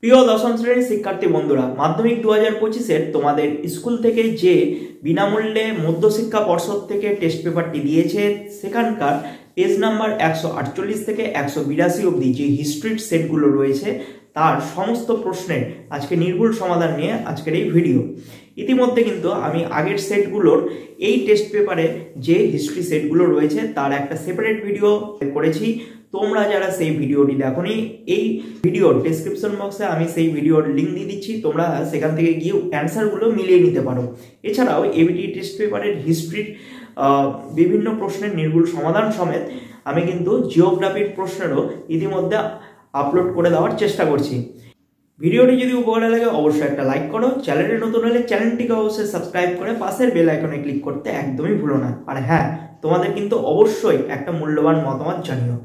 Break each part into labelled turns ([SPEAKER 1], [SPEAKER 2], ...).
[SPEAKER 1] প্রিয় দশম শ্রেণীর শিক্ষার্থী বন্ধুরা, মাধ্যমিক 2025-এর তোমাদের স্কুল থেকে যে বিনামূল্যে মধ্যশিক্ষা পর্ষদ থেকে টেস্ট পেপারটি দিয়েছে, সেখানকার পেজ নাম্বার 148 থেকে 182 অবধি যে হিস্ট্রির সেটগুলো রয়েছে তার সমস্ত প্রশ্নের আজকে নির্ভুল সমাধান নিয়ে আজকের এই ভিডিও। ইতিমধ্যে কিন্তু আমি আগের সেটগুলোর এই টেস্ট পেপারে যে হিস্ট্রি সেটগুলো রয়েছে তার একটা সেপারেট ভিডিও করেছি। তোমরা যারা সেই ভিডিওটি দেখোনি, এই ভিডিওর ডেসক্রিপশন বক্সে আমি সেই ভিডিওর লিঙ্ক দিয়ে দিচ্ছি, তোমরা সেখান থেকে গিয়ে অ্যান্সারগুলো মিলিয়ে নিতে পারো। এছাড়াও এবিটি টেস্ট পেপারের হিস্ট্রির বিভিন্ন প্রশ্নের নির্ভুল সমাধান সমেত আমি কিন্তু জিওগ্রাফির প্রশ্নেরও ইতিমধ্যে আপলোড করে দেওয়ার চেষ্টা করছি। ভিডিওটি যদি উপকারে লাগে অবশ্যই একটা লাইক করো, চ্যানেলে নতুন হলে চ্যানেলটিকে অবশ্যই সাবস্ক্রাইব করে পাশের বেল আইকনে ক্লিক করতে একদমই ভুলো না। আর হ্যাঁ, তোমাদের কিন্তু অবশ্যই একটা মূল্যবান মতামত জানিও।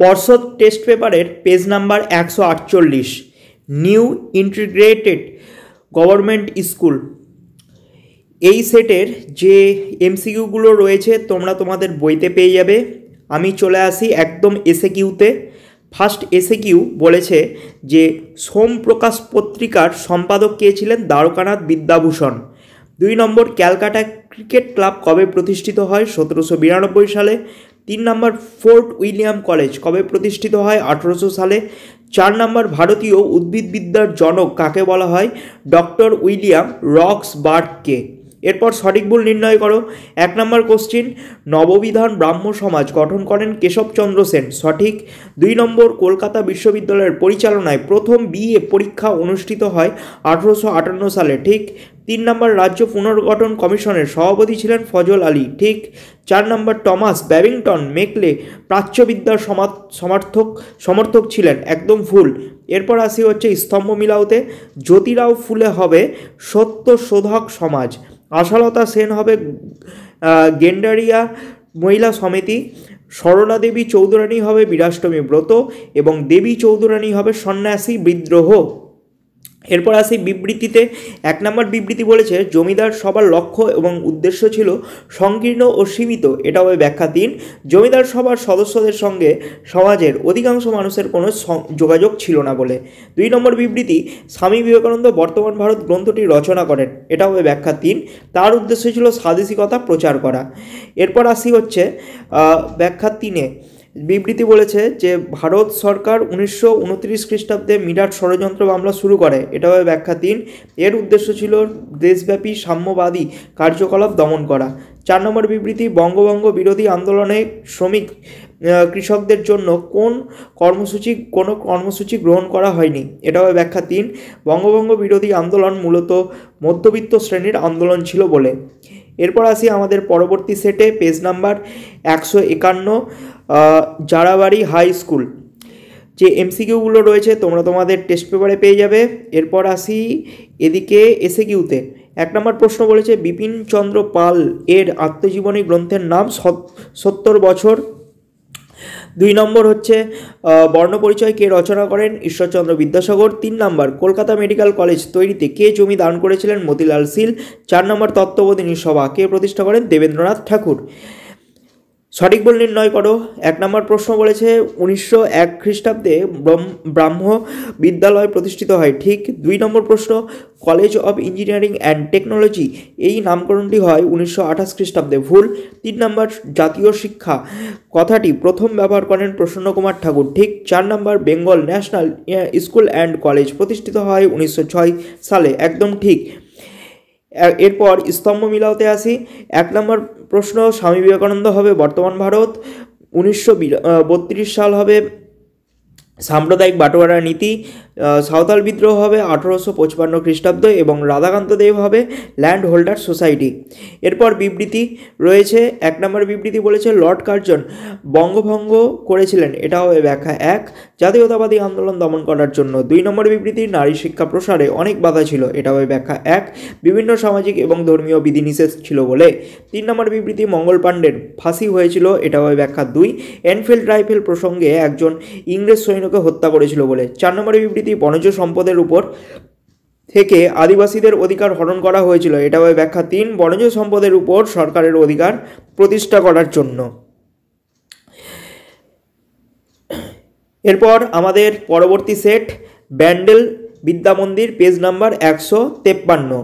[SPEAKER 1] পর্ষদ টেস্ট পেপারের page number 148, new integrated government school, এই সেটের যে এমসিকিউগুলো রয়েছে তোমরা তোমাদের বইতে পেয়ে যাবে। আমি চলে আসি একদম এসে কিউতে। ফার্স্ট এসে কিউ বলেছে যে সোমপ্রকাশ পত্রিকার সম্পাদক কে ছিলেন? দ্বারকানাথ বিদ্যাভূষণ। 2 নম্বর, ক্যালকাটা ক্রিকেট ক্লাব কবে প্রতিষ্ঠিত হয়? 1792 সালে। 3 নম্বর, ফোর্ট উইলিয়াম কলেজ কবে প্রতিষ্ঠিত হয়? 1800 সালে। 4 নম্বর, ভারতীয় উদ্ভিদবিদ্যার জনক কাকে বলা হয়? ডক্টর উইলিয়াম রক্সবার্গকে। এরপর সঠিক ভুল নির্ণয় করো। 1 নম্বর কোশ্চিন, নববিধান ব্রাহ্ম সমাজ গঠন করেন কেশবচন্দ্র সেন। সঠিক। 2 নম্বর, কলকাতা বিশ্ববিদ্যালয়ের পরিচালনায় প্রথম বিএ পরীক্ষা অনুষ্ঠিত হয় 1858 সালে। ঠিক। 3 নম্বর, রাজ্য পুনর্গঠন কমিশনের সভাপতি ছিলেন ফজল আলী। ঠিক। 4 নম্বর, টমাস ব্যাবিংটন মেকলে প্রাচ্যবিদ্যার সমর্থক ছিলেন। একদম ভুল। এরপর আসি হচ্ছে স্তম্ভ মিলাওতে। জ্যোতিরাও ফুলে হবে সত্য শোধক সমাজ, আশালতা সেন হবে গেন্ডারিয়া মহিলা সমিতি, সরলা দেবী চৌধুরানী হবে বীরাষ্টমী ব্রত এবং দেবী চৌধুরানী হবে সন্ন্যাসী বিদ্রোহ। এরপর আসি বিবৃতিতে। 1 নম্বর বিবৃতি বলেছে জমিদার সভার লক্ষ্য এবং উদ্দেশ্য ছিল সংকীর্ণ ও সীমিত। এটা হবে ব্যাখ্যা 3। জমিদার সভার সদস্যদের সঙ্গে সমাজের অধিকাংশ মানুষের কোনো যোগাযোগ ছিল না বলে। 2 নম্বর বিবৃতি, স্বামী বিবেকানন্দ বর্তমান ভারত গ্রন্থটি রচনা করেন। এটা হবে ব্যাখ্যা 3। তার উদ্দেশ্য ছিল স্বাদেশিকতা প্রচার করা। এরপর আসি হচ্ছে ব্যাখ্যা 3-এ। বিবৃতি বলেছে যে ভারত সরকার 1929 খ্রিস্টাব্দে মিরাট ষড়যন্ত্র মামলা শুরু করে। এটা হবে ব্যাখ্যা 3। এর উদ্দেশ্য ছিল দেশব্যাপী সাম্যবাদী কার্যকলাপ দমন করা। 4 নম্বর বিবৃতি, বঙ্গভঙ্গ বিরোধী আন্দোলনে শ্রমিক কৃষকদের জন্য কোনো কর্মসূচি গ্রহণ করা হয়নি। এটা হবে ব্যাখ্যা 3। বঙ্গভঙ্গ বিরোধী আন্দোলন মূলত মধ্যবিত্ত শ্রেণীর আন্দোলন ছিল বলে। এরপর আসি আমাদের পরবর্তী সেটে, পেজ নাম্বার 151, জারাবাড়ি হাই স্কুল, যে এমসিকিউগুলো রয়েছে তোমরা তোমাদের টেস্ট পেপারে পেয়ে যাবে। এরপর আসি এদিকে এসে কিউতে। 1 নম্বর প্রশ্ন বলেছে বিপিন চন্দ্র পাল এর আত্মজীবনী গ্রন্থের নাম 70 বছর। 2 নম্বর হচ্ছে বর্ণপরিচয় কে রচনা করেন? ঈশ্বরচন্দ্র বিদ্যাসাগর। 3 নম্বর, কলকাতা মেডিকেল কলেজ তৈরিতে কে জমি দান করেছিলেন? মতিলাল শীল। 4 নম্বর, তত্ত্ববোধিনী সভা কে প্রতিষ্ঠা করেন? দেবেন্দ্রনাথ ঠাকুর। সঠিক ভুল নির্ণয় করো। 1 নম্বর প্রশ্ন বলেছে 1901 খ্রিস্টাব্দে ব্রাহ্ম বিদ্যালয় প্রতিষ্ঠিত হয়। ঠিক। 2 নম্বর প্রশ্ন, college of engineering and technology এই নামকরণটি হয় 1928 খ্রিস্টাব্দে। ভুল। 3 নম্বর, জাতীয় শিক্ষা কথাটি প্রথম ব্যবহার করেন প্রসন্নকুমার ঠাকুর। ঠিক। 4 নম্বর, Bengal national school and college প্রতিষ্ঠিত হয় 1906 সালে। একদম ঠিক। এরপর স্তম্ভ মিলাওতে আসি। 1 নম্বর প্রশ্ন, স্বামী বিবেকানন্দ হবে বর্তমান ভারত। 1932 সাল হবে সাম্প্রদায়িক বাটোয়ারা নীতি। সাঁওতাল বিদ্রোহ হবে 1855 খ্রিস্টাব্দ এবং রাধাকান্ত দেব হবে ল্যান্ড হোল্ডার সোসাইটি। এরপর বিবৃতি রয়েছে। 1 নম্বর বিবৃতি বলেছে লর্ড কার্জন বঙ্গভঙ্গ করেছিলেন। এটা হবে ব্যাখ্যা 1, জাতীয়তাবাদী আন্দোলন দমন করার জন্য। 2 নম্বর বিবৃতি, নারী শিক্ষা প্রসারে অনেক বাধা ছিল। এটা হবে ব্যাখ্যা 1, বিভিন্ন সামাজিক এবং ধর্মীয় বিধিনিষেধ ছিল বলে। 3 নম্বর বিবৃতি, মঙ্গল পাণ্ডের ফাঁসি হয়েছিল। এটা হবে ব্যাখ্যা 2, এনফিল্ড রাইফেল প্রসঙ্গে একজন ইংরেজ সৈন্যকে হত্যা করেছিল বলে। 4 নম্বর বিবৃতি, বনজ সম্পদের উপর থেকে আদিবাসীদের অধিকার হরণ করা হয়েছিল। এটা হবে ব্যাখ্যা 3, বনজ সম্পদের উপর সরকারের অধিকার প্রতিষ্ঠা করার জন্য। এরপর আমাদের পরবর্তী সেট ব্যান্ডেল বিদ্যা মন্দির, পেজ নাম্বার 153।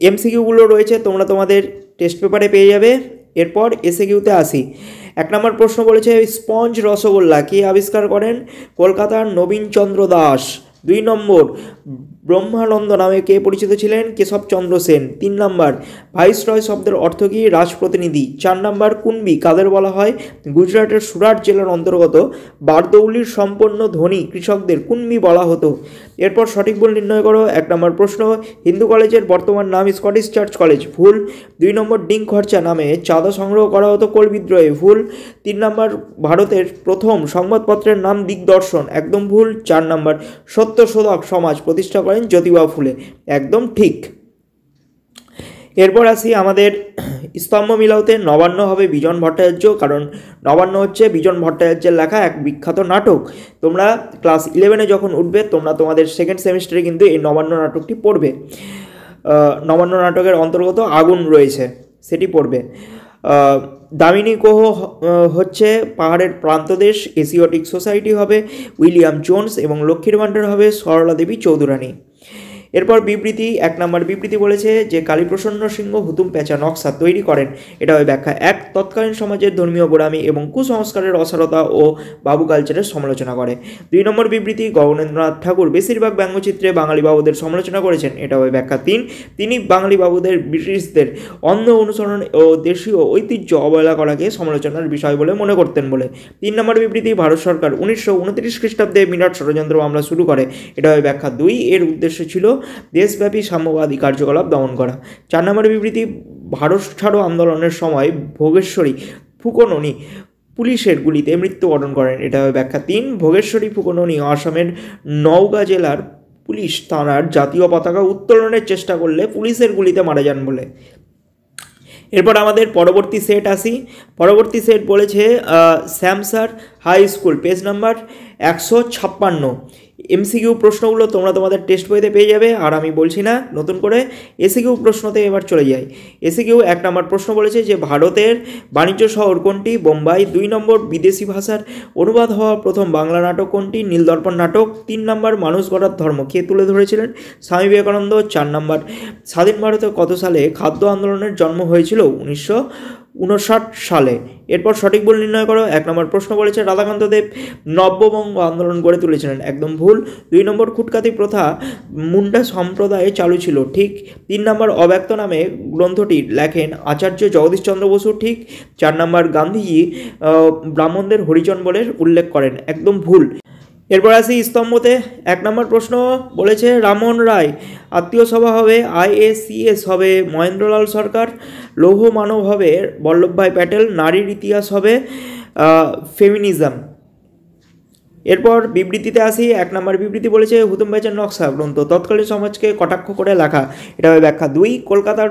[SPEAKER 1] এমসিকিউগুলো রয়েছে, তোমরা তোমাদের টেস্ট পেপারে পেয়ে যাবে। এরপর এসএকিউতে আসি। 1 নম্বর প্রশ্ন বলেছে স্পঞ্জ রসগোল্লা কে আবিষ্কার করেন? কলকাতার নবীনচন্দ্র দাস। 2 নম্বর ব্রহ্মানন্দ নামে কে পরিচিত ছিলেন? কেশবচন্দ্র সেন। 3 নম্বর ভাইসরয় শব্দের অর্থ কী? রাজপ্রতিনিধি। 4 নম্বর কুনবি কাদের বলা হয়? গুজরাটের সুরাট জেলার অন্তর্গত বারদৌলির সম্পন্ন ধনী কৃষকদের কুনবি বলা হতো। এরপর সঠিক ভুল নির্ণয় করো। 1 নম্বর প্রশ্ন হিন্দু কলেজের বর্তমান নাম স্কটিশ চার্চ কলেজ, ভুল। 2 নম্বর ডিং খরচা নামে চাঁদা সংগ্রহ করা হতো কোল বিদ্রোহে, ভুল। 3 নম্বর ভারতের প্রথম সংবাদপত্রের নাম দিগদর্শন, একদম ভুল। 4 নম্বর সত্যশোধক সমাজ প্রতিষ্ঠা করেন জ্যোতিবা ফুলে, একদম ঠিক। এরপর আসি আমাদের স্তম্ভ মিলাওতে। নবান্ন হবে বিজন ভট্টাচার্য, কারণ নবান্ন হচ্ছে বিজন ভট্টাচার্যের লেখা এক বিখ্যাত নাটক। তোমরা ক্লাস 11-এ যখন উঠবে তোমরা তোমাদের সেকেন্ড সেমিস্টারে কিন্তু এই নবান্ন নাটকটি পড়বে। নবান্ন নাটকের অন্তর্গত আগুন রয়েছে, সেটি পড়বে। দামিনী কোহ হচ্ছে পাহাড়ের প্রান্তদেশ। এশিয়াটিক সোসাইটি হবে উইলিয়াম জোন্স এবং লক্ষ্মীর ভাণ্ডার হবে সরলা দেবী চৌধুরানী। এরপর বিবৃতি। 1 নম্বর বিবৃতি বলেছে যে কালীপ্রসন্ন সিংহ হুতুম পেঁচা নকশা তৈরি করেন। এটা হয় ব্যাখ্যা 1। তৎকালীন সমাজের ধর্মীয় গোড়ামি এবং কুসংস্কারের অসারতা ও বাবু কালচারের সমালোচনা করে। 2 নম্বর বিবৃতি গগনেন্দ্রনাথ ঠাকুর বেশিরভাগ ব্যঙ্গচিত্রে বাঙালি বাবুদের সমালোচনা করেছেন। এটা হয় ব্যাখ্যা 3। তিনি বাঙালি বাবুদের ব্রিটিশদের অন্ধ অনুসরণ ও দেশীয় ঐতিহ্য অবহেলা করাকে সমালোচনার বিষয় বলে মনে করতেন বলে। 3 নম্বর বিবৃতি ভারত সরকার 1929 খ্রিস্টাব্দে মিরাট ষড়যন্ত্র মামলা শুরু করে। এটা হয় ব্যাখ্যা 2। এর উদ্দেশ্য ছিল দেশব্যাপী সাম্যবাদী কার্যকলাপ দমন করা। 4 নম্বর বিবৃতি ভারত ছাড়ো আন্দোলনের সময় ভোগেশ্বরী ফুকননি পুলিশের গুলিতে মৃত্যুবরণ করেন। এটা হয় ব্যাখ্যা 3। ভোগেশ্বরী ফুকননি আসামের নওগাঁ জেলার পুলিশ থানার জাতীয় পতাকা উত্তোলনের চেষ্টা করলে পুলিশের গুলিতে মারা যান বলে। এরপর আমাদের পরবর্তী সেট আসি। পরবর্তী সেট বলেছে স্যামসার high school, page number 156। MCQ প্রশ্নগুলো তোমরা তোমাদের টেক্সট বইতে পেয়ে যাবে, আর আমি বলছি না নতুন করে। এসিকিউ প্রশ্নতে এবার চলে যাই। এসিকিউ 1 নম্বর প্রশ্ন বলেছে যে ভারতের বাণিজ্য শহর কোনটি? বোম্বাই। 2 নম্বর বিদেশি ভাষার অনুবাদ হওয়া প্রথম বাংলা নাটক কোনটি? নীলদর্পণ নাটক। 3 নম্বর মানুষ গড়ার ধর্ম কে তুলে ধরেছিলেন? স্বামী বিবেকানন্দ। 4 নম্বর স্বাধীন ভারতে কত সালে খাদ্য আন্দোলনের জন্ম হয়েছিল? 1959 সালে। এরপর সঠিক ভুল নির্ণয় করো। 1 নম্বর প্রশ্ন বলেছে রাধাকান্ত দেব নব্যবঙ্গ আন্দোলন গড়ে তুলেছিলেন, একদম ভুল। 2 নম্বর খুটকাতি প্রথা মুন্ডা সম্প্রদায়ে চালু ছিল, ঠিক। 3 নম্বর অব্যক্ত নামে গ্রন্থটি লেখেন আচার্য জগদীশচন্দ্র বসু, ঠিক। 4 নম্বর গান্ধীজি ব্রাহ্মণদের হরিজন বলে উল্লেখ করেন, একদম ভুল। এরপর আসি স্তম্ভতে। 1 নম্বর প্রশ্ন বলেছে রামমোহন রায় আত্মীয় সভা হবে, IACS হবে মহেন্দ্রলাল সরকার, লৌহ মানব হবে বল্লভভাই প্যাটেল, নারীর ইতিহাস হবে ফেমিনিজম। এরপর বিবৃতিতে আসি। 1 নম্বর বিবৃতি বলেছে হুতুম প্যাঁচার নকশা গ্রন্থ তৎকালীন সমাজকে কটাক্ষ করে লেখা। এটা হবে ব্যাখ্যা 2। কলকাতার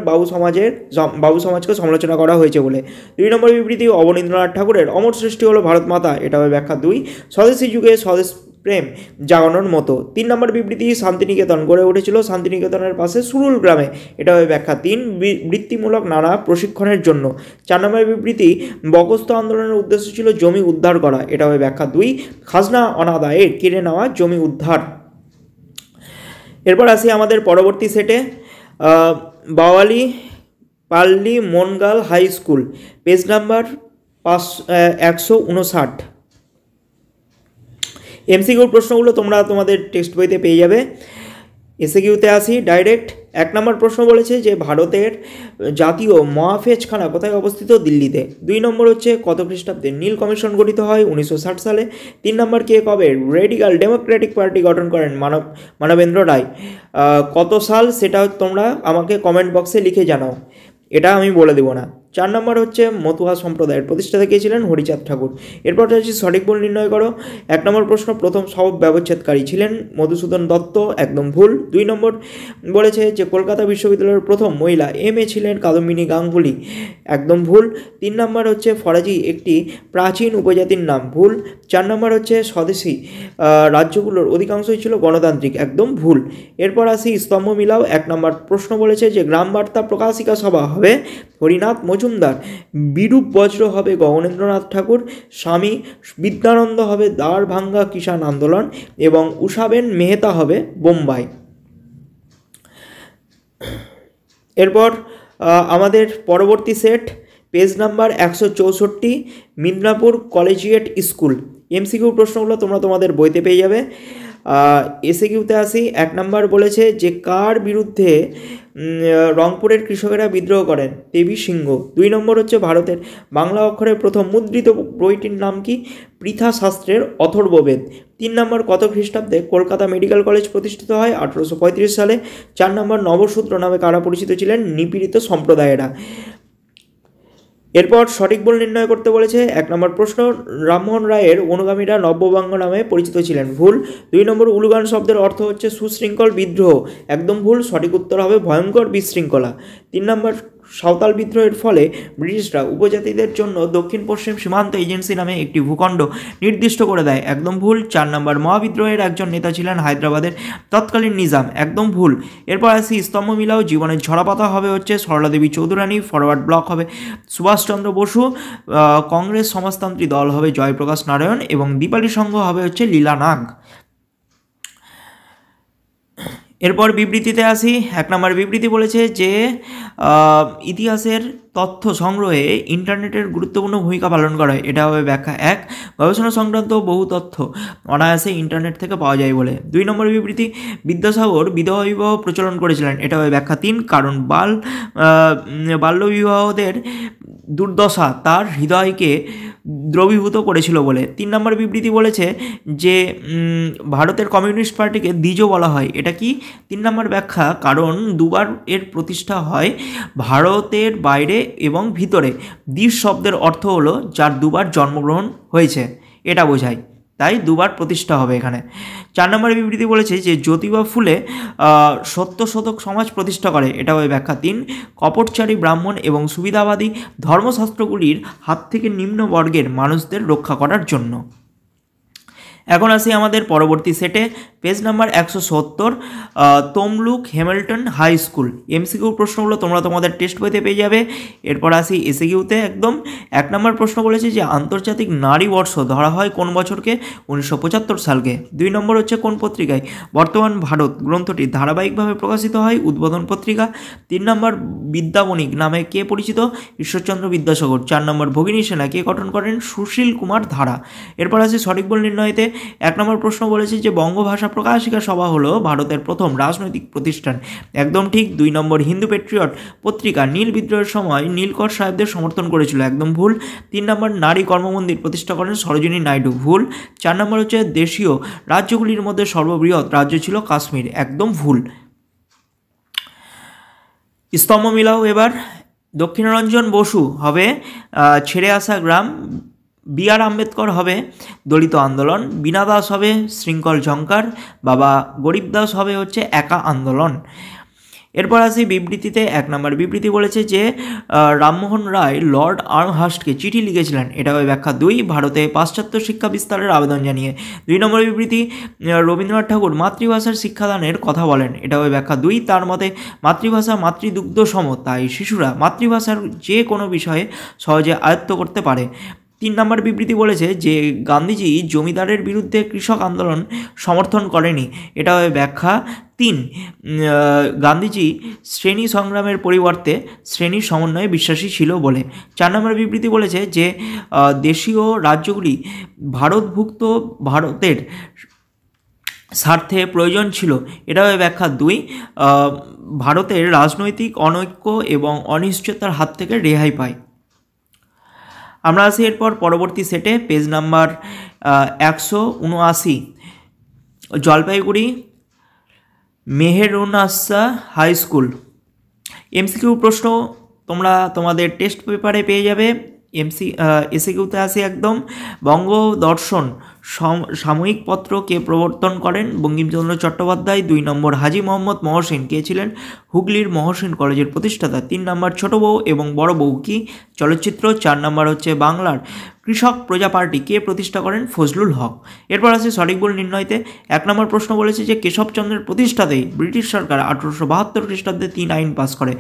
[SPEAKER 1] বাবু সমাজকে সমালোচনা করা হয়েছে বলে। 2 নম্বর বিবৃতি অবনীন্দ্রনাথ ঠাকুরের অমর সৃষ্টি হলো ভারত মাতা। এটা হবে ব্যাখ্যা 2। স্বদেশী যুগে স্বদেশ প্রেম জাগানোর মতো। 3 নম্বর বিবৃতি শান্তিনিকেতন গড়ে উঠেছিল শান্তিনিকেতনের পাশে সুরুল গ্রামে। এটা হবে ব্যাখ্যা 3। বৃত্তিমূলক নানা প্রশিক্ষণের জন্য। 4 নম্বর বিবৃতি বকস্ত আন্দোলনের উদ্দেশ্য ছিল জমি উদ্ধার করা। এটা হবে ব্যাখ্যা 2। খাজনা অনাদায়ে কেড়ে নেওয়া জমি উদ্ধার। এরপর আসি আমাদের পরবর্তী সেটে। বাওয়ালি পাল্লি মনগাল হাই স্কুল, পেজ নাম্বার 159। এমসিকিউর প্রশ্নগুলো তোমরা তোমাদের টেক্সট বইতে পেয়ে যাবে। এসিকিউতে আসি ডাইরেক্ট। 1 নম্বর প্রশ্ন বলেছে যে ভারতের জাতীয় মহাফেজখানা কোথায় অবস্থিত? দিল্লিতে। 2 নম্বর হচ্ছে কত খ্রিস্টাব্দে নীল কমিশন গঠিত হয়? 1960 সালে। 3 নম্বর কে কবে রেডিক্যাল ডেমোক্রেটিক পার্টি গঠন করেন? মানবেন্দ্র রায়। কত সাল সেটা তোমরা আমাকে কমেন্ট বক্সে লিখে জানাও, এটা আমি বলে দেবো না। 4 নম্বর হচ্ছে মতুয়া সম্প্রদায়ের প্রতিষ্ঠাতা কে ছিলেন? হরিচাঁদ ঠাকুর। এরপর হচ্ছে সঠিক ভুল নির্ণয় করো। 1 নম্বর প্রশ্ন প্রথম শব ব্যবচ্ছেদকারী ছিলেন মধুসূদন দত্ত, একদম ভুল। 2 নম্বর বলেছে যে কলকাতা বিশ্ববিদ্যালয়ের প্রথম মহিলা MA ছিলেন কাদম্বিনী গাঙ্গুলি, একদম ভুল। 3 নম্বর হচ্ছে ফরাজি একটি প্রাচীন উপজাতির নাম, ভুল। 4 নম্বর হচ্ছে স্বদেশী রাজ্যগুলোর অধিকাংশই ছিল গণতান্ত্রিক, একদম ভুল। এরপর আসি স্তম্ভ মিলাও। 1 নম্বর প্রশ্ন বলেছে যে গ্রাম বার্তা প্রকাশিকা সভা হবে হরিনাথ মজুমদার মজুমদার, বিরূপ বজ্র হবে গগনেন্দ্রনাথ ঠাকুর, স্বামী বিদ্যানন্দ হবে দাঁড়ভাঙ্গা কিষাণ আন্দোলন এবং উষাবেন মেহতা হবে বোম্বাই। এরপর আমাদের পরবর্তী set page number 164 Midnapore collegiate school. MCQ প্রশ্নগুলো তোমরা তোমাদের বইতে পেয়ে যাবে। এসএকিউতে আসি। 1 নম্বর বলেছে যে কার বিরুদ্ধে রংপুরের কৃষকেরা বিদ্রোহ করেন? দেবী সিংহ। 2 নম্বর হচ্ছে ভারতের বাংলা অক্ষরের প্রথম মুদ্রিত বইটির নাম কি? পৃথা শাস্ত্রের অথর্ববেদ। 3 নম্বর কত খ্রিস্টাব্দে কলকাতা মেডিকেল কলেজ প্রতিষ্ঠিত হয়? 1835 সালে। 4 নম্বর নবসূত্র নামে কারা পরিচিত ছিলেন? নিপীড়িত সম্প্রদায়েরা। এরপর সঠিক ভুল নির্ণয় করতে বলেছে। 1 নম্বর প্রশ্ন, রামমোহন রায়ের অনুগামীরা নব্যবঙ্গ নামে পরিচিত ছিলেন। ভুল। 2 নম্বর উলুগান শব্দের অর্থ হচ্ছে সুশৃঙ্খল বিদ্রোহ। একদম ভুল। সঠিক উত্তর হবে ভয়ঙ্কর বিশৃঙ্খলা। 3 নম্বর সাঁওতাল বিদ্রোহের ফলে ব্রিটিশরা উপজাতিদের জন্য দক্ষিণ পশ্চিম সীমান্ত এজেন্সি নামে একটি ভূখণ্ড নির্দিষ্ট করে দেয়। একদম ভুল। 4 নম্বর মহাবিদ্রোহের একজন নেতা ছিলেন হায়দ্রাবাদের তৎকালীন নিজাম। একদম ভুল। এরপর আসি স্তম্ভ মিলাও জীবনের ঝরাপাতা হবে হচ্ছে সরলা দেবী চৌধুরানী, ফরওয়ার্ড ব্লক হবে সুভাষচন্দ্র বসু, কংগ্রেস সমাজতান্ত্রিক দল হবে জয়প্রকাশ নারায়ণ এবং দীপালি সংঘ হবে হচ্ছে লীলা নাগ। এরপর বিবৃতিতে আসি। 1 নম্বর বিবৃতি বলেছে যে ইতিহাসের তথ্য সংগ্রহে ইন্টারনেটের গুরুত্বপূর্ণ ভূমিকা পালন করে। এটা হবে ব্যাখ্যা 1। গবেষণা সংক্রান্ত বহু তথ্য অনায়াসে ইন্টারনেট থেকে পাওয়া যায় বলে। 2 নম্বর বিবৃতি বিদ্যাসাগর বিধবা বিবাহ প্রচলন করেছিলেন। এটা হবে ব্যাখ্যা 3। কারণ বাল্যবিবাহদের দুর্দশা তার হৃদয়কে দ্রবীভূত করেছিল বলে। 3 নম্বর বিবৃতি বলেছে যে ভারতের কমিউনিস্ট পার্টিকে দ্বিজ বলা হয়। এটা কি? 3 নম্বর ব্যাখ্যা কারণ দুবার এর প্রতিষ্ঠা হয় ভারতের বাইরে এবং ভিতরে। দ্বিজ শব্দের অর্থ হলো যার দুবার জন্মগ্রহণ হয়েছে, এটা বোঝায়, তাই দুবার প্রতিষ্ঠা হবে এখানে। 4 নম্বর বিবৃতি বলেছে যে জ্যোতিবা ফুলে সত্যশোধক সমাজ প্রতিষ্ঠা করে। এটা হবে ব্যাখ্যা 3। কপটচারী ব্রাহ্মণ এবং সুবিধাবাদী ধর্মশাস্ত্রগুলির হাত থেকে নিম্ন বর্গের মানুষদের রক্ষা করার জন্য। এখন আসি আমাদের পরবর্তী সেটে page number 170 Tamluk Hamilton high school. MCQ প্রশ্নগুলো তোমরা তোমাদের টেক্সট বইতে পেয়ে যাবে। এরপর আসি এসএকিউতে। একদম 1 নম্বর প্রশ্ন বলেছে যে আন্তর্জাতিক নারী বর্ষ ধরা হয় কোন বছরকে? 1975 সালকে। 2 নম্বর হচ্ছে কোন পত্রিকায় বর্তমান ভারত গ্রন্থটি ধারাবাহিকভাবে প্রকাশিত হয়? উদ্বোধন পত্রিকা। 3 নম্বর বিদ্যাবণিক নামে কে পরিচিত? ঈশ্বরচন্দ্র বিদ্যাসাগর। 4 নম্বর ভগিনী সেনা কে গঠন করেন? সুশীল কুমার ধারা। এরপর আসি সঠিক ভুল নির্ণয়তে। 1 নম্বর প্রশ্ন বলেছে যে বঙ্গভাষা প্রকাশিকা সভা হলো ভারতের প্রথম রাজনৈতিক প্রতিষ্ঠান। একদম ঠিক। 2 নম্বর হিন্দু পেট্রিয়ট পত্রিকা নীল বিদ্রোহের সময় নীলকর সাহেবদের সমর্থন করেছিল। একদম ভুল। 3 নম্বর নারী কর্মমন্দির প্রতিষ্ঠা করেন সরোজিনী নাইডু। ভুল। 4 নম্বর হচ্ছে দেশীয় রাজ্যগুলির মধ্যে সর্ববৃহৎ রাজ্য ছিল কাশ্মীর। একদম ভুল। স্তম্ভ মিলাও এবার। দক্ষিণরঞ্জন বসু হবে ছেড়ে আসা গ্রাম, বি.আর. আম্বেদকর হবে দলিত আন্দোলন, বীণা দাস হবে শৃঙ্খল ঝঙ্কার, বাবা গরিব দাস হবে হচ্ছে একা আন্দোলন। এরপর আসি বিবৃতিতে। 1 নম্বর বিবৃতি বলেছে যে রামমোহন রায় লর্ড আর্মহার্স্টকে চিঠি লিখেছিলেন। এটা হবে ব্যাখ্যা 2। ভারতে পাশ্চাত্য শিক্ষা বিস্তারের আবেদন জানিয়ে। 2 নম্বর বিবৃতি রবীন্দ্রনাথ ঠাকুর মাতৃভাষার শিক্ষাদানের কথা বলেন। এটা হবে ব্যাখ্যা 2। তার মতে মাতৃভাষা মাতৃদুগ্ধ সম, তাই শিশুরা মাতৃভাষার যে কোনো বিষয়ে সহজে আয়ত্ত করতে পারে। 3 নম্বর বিবৃতি বলেছে যে গান্ধীজি জমিদারের বিরুদ্ধে কৃষক আন্দোলন সমর্থন করেনি। এটা হবে ব্যাখ্যা 3। গান্ধীজি শ্রেণী সংগ্রামের পরিবর্তে শ্রেণীর সমন্বয়ে বিশ্বাসী ছিল বলে। 4 নম্বর বিবৃতি বলেছে যে দেশীয় রাজ্যগুলি ভারতভুক্ত ভারতের স্বার্থে প্রয়োজন ছিল। এটা হবে ব্যাখ্যা 2। ভারতের রাজনৈতিক অনৈক্য এবং অনিশ্চয়তার হাত থেকে রেহাই পায়। আমরা আসি এরপর পরবর্তী সেটে page number 179 Jalpaiguri Meherunnesa high school. MCQ প্রশ্ন তোমরা তোমাদের টেস্ট পেপারে পেয়ে যাবে। এসিকিউতে আসি একদম। বঙ্গদর্শন সাময়িক পত্র কে প্রবর্তন করেন? বঙ্কিমচন্দ্র চট্টোপাধ্যায়। 2 নম্বর হাজী মোহাম্মদ মহসিন কে ছিলেন? হুগলির মহসিন কলেজের প্রতিষ্ঠাতা। 3 নম্বর ছোট বউ এবং বড় বউ কি চলচ্চিত্র। 4 নম্বর হচ্ছে বাংলার কৃষক প্রজা পার্টি কে প্রতিষ্ঠা করেন? ফজলুল হক। এরপর আসে সঠিক ভুল নির্ণয়তে। 1 নম্বর প্রশ্ন বলেছে যে কেশবচন্দ্রের প্রতিষ্ঠাতেই ব্রিটিশ সরকার 1872 খ্রিস্টাব্দে 3 আইন পাস করে,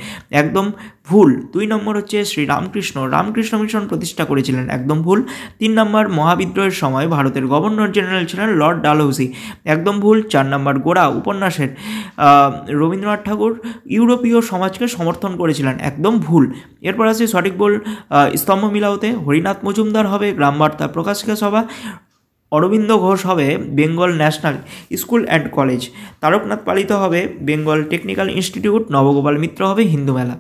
[SPEAKER 1] একদম ভুল। 2 নম্বর হচ্ছে শ্রী রামকৃষ্ণ মিশন প্রতিষ্ঠা করেছিলেন, একদম ভুল। 3 নম্বর মহাবিদ্রোহের সময় ভারতের গভর্নর জেনারেল ছিলেন লর্ড ডালহৌসি, একদম ভুল। 4 নম্বর গোরা উপন্যাসের রবীন্দ্রনাথ ঠাকুর ইউরোপীয় সমাজকে সমর্থন করেছিলেন, একদম ভুল। এরপর আছে সঠিক ভুল স্তম্ভ মিলাওতে। হরিনাথ মজুমদার হবে গ্রাম বার্তা প্রকাশিকা সভা, অরবিন্দ ঘোষ হবে Bengal national school and college, Taraknath পালিত হবে বেঙ্গল টেকনিক্যাল ইনস্টিটিউট, নবগোপাল মিত্র হবে হিন্দু মেলা।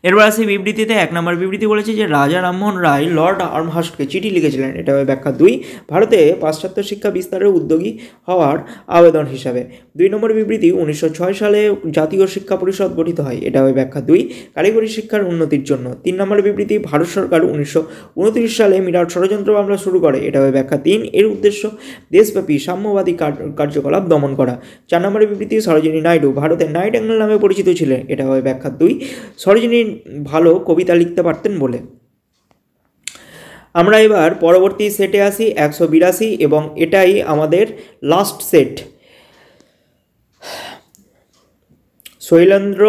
[SPEAKER 1] এরপর আসে বিবৃতিতে। 1 নম্বর বিবৃতি বলেছে যে রাজা রামমোহন রায় লর্ড আর্মহার্স্টকে চিঠি লিখেছিলেন, এটা হবে ব্যাখ্যা 2, ভারতে পাশ্চাত্য শিক্ষা বিস্তারের উদ্যোগী হওয়ার আবেদন হিসাবে। 2 নম্বর বিবৃতি 1906 সালে জাতীয় শিক্ষা পরিষদ গঠিত হয়, এটা হবে ব্যাখ্যা 2, কারিগরি শিক্ষার উন্নতির জন্য। 3 নম্বর বিবৃতি ভারত সরকার 1929 সালে মিরাট ষড়যন্ত্র মামলা শুরু করে, এটা হবে ব্যাখ্যা 3, এর উদ্দেশ্য দেশব্যাপী সাম্যবাদী কার্যকলাপ দমন করা। 4 নম্বর বিবৃতি সরোজিনী নাইডু ভারতের নাইট অ্যাঙ্গেল নামে পরিচিত ছিলেন, এটা হবে ব্যাখ্যা 2, সরোজিনী ভালো কবিতা লিখতে পারতেন বলে। আমরা এবার পরবর্তী সেটে আসি 182 এবং এটাই আমাদের লাস্ট সেট। শৈলেন্দ্র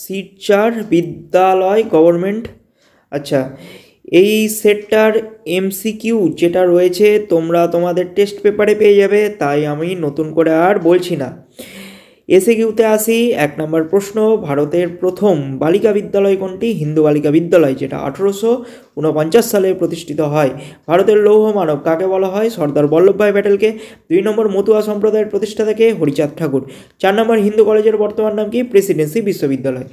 [SPEAKER 1] শিরচার বিদ্যালয় গভর্নমেন্ট। আচ্ছা, এই সেটটার এমসিকিউ যেটা রয়েছে তোমরা তোমাদের টেস্ট পেপারে পেয়ে যাবে, তাই আমি নতুন করে আর বলছি না। এসএকিউতে আসি। 1 নম্বর প্রশ্ন, ভারতের প্রথম বালিকা বিদ্যালয় কোনটি? হিন্দু বালিকা বিদ্যালয়, যেটা 1849 সালে প্রতিষ্ঠিত হয়। ভারতের লৌহ মানব কাকে বলা হয়? সর্দার বল্লভভাই প্যাটেলকে। 2 নম্বর মতুয়া সম্প্রদায়ের প্রতিষ্ঠাতাকে? হরিচাঁদ ঠাকুর। 4 নম্বর হিন্দু কলেজের বর্তমান নাম কি? প্রেসিডেন্সি বিশ্ববিদ্যালয়।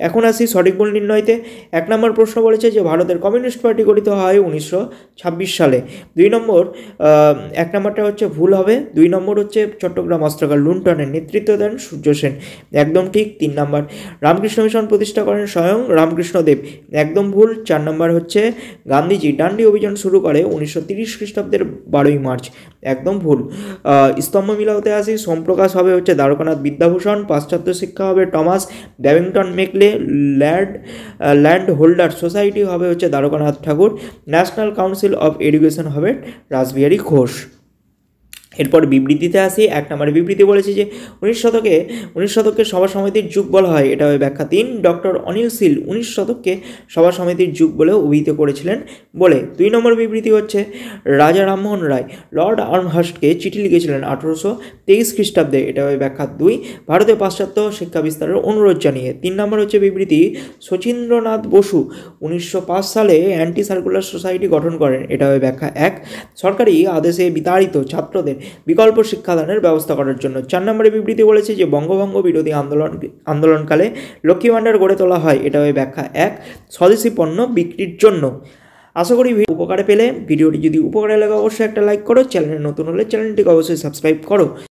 [SPEAKER 1] এখন আসি সঠিক ভুল নির্ণয়তে। 1 নম্বর প্রশ্ন বলেছে যে ভারতের কমিউনিস্ট পার্টি গঠিত হয় 1926 সালে। 2 নম্বর 1 নম্বরটা হচ্ছে ভুল হবে। 2 নম্বর হচ্ছে চট্টগ্রাম অস্ত্রাগার লুণ্ঠনের নেতৃত্ব দেন সূর্য সেন, একদম ঠিক। 3 নম্বর রামকৃষ্ণ মিশন প্রতিষ্ঠা করেন স্বয়ং রামকৃষ্ণ দেব, একদম ভুল। 4 নম্বর হচ্ছে গান্ধীজি ডান্ডি অভিযান শুরু করে 1930 খ্রিস্টাব্দের 12ই মার্চ, একদম ভুল। স্তম্ভ মিলাওতে আসি। সোমপ্রকাশ হবে হচ্ছে দ্বারকানাথ বিদ্যাভূষণ, পাশ্চাত্য শিক্ষা হবে Thomas Babington Macaulay, land holder society হবে হচ্ছে দ্বারকানাথ ঠাকুর, ন্যাশনাল কাউন্সিল অফ এডুকেশন হবে রাসবিহারী ঘোষ। এরপর বিবৃতিতে আসি। 1 নম্বর বিবৃতি বলেছে যে 19 শতককে সভা সমিতির যুগ বলা হয়, এটা হবে ব্যাখ্যা 3, ডক্টর অনিল শীল 19 শতককে সভা সমিতির যুগ বলে অভিহিত করেছিলেন বলে। 2 নম্বর বিবৃতি হচ্ছে রাজা রামমোহন রায় লর্ড আর্মহার্স্টকে চিঠি লিখেছিলেন 1823 খ্রিস্টাব্দে, এটা হবে ব্যাখ্যা 2, ভারতে পাশ্চাত্য শিক্ষা বিস্তারের অনুরোধ জানিয়ে। 3 নম্বর হচ্ছে বিবৃতি শচীন্দ্রনাথ বসু 1905 সালে অ্যান্টি সার্কুলার সোসাইটি গঠন করেন, এটা হবে ব্যাখ্যা 1, সরকারি আদেশে বিতাড়িত ছাত্রদের বিকল্প শিক্ষাদানের ব্যবস্থা করার জন্য। 4 নম্বরে বিবৃতি বলেছে যে বঙ্গভঙ্গ বিরোধী আন্দোলনকালে লক্ষ্মী ভাণ্ডার গড়ে তোলা হয়, এটা হবে ব্যাখ্যা 1, স্বদেশি পণ্য বিক্রির জন্য। আশা করি উপকারে পেলে। ভিডিওটি যদি উপকারে লাগে অবশ্যই একটা লাইক করো, চ্যানেলে নতুন হলে চ্যানেলটিকে অবশ্যই সাবস্ক্রাইব করো।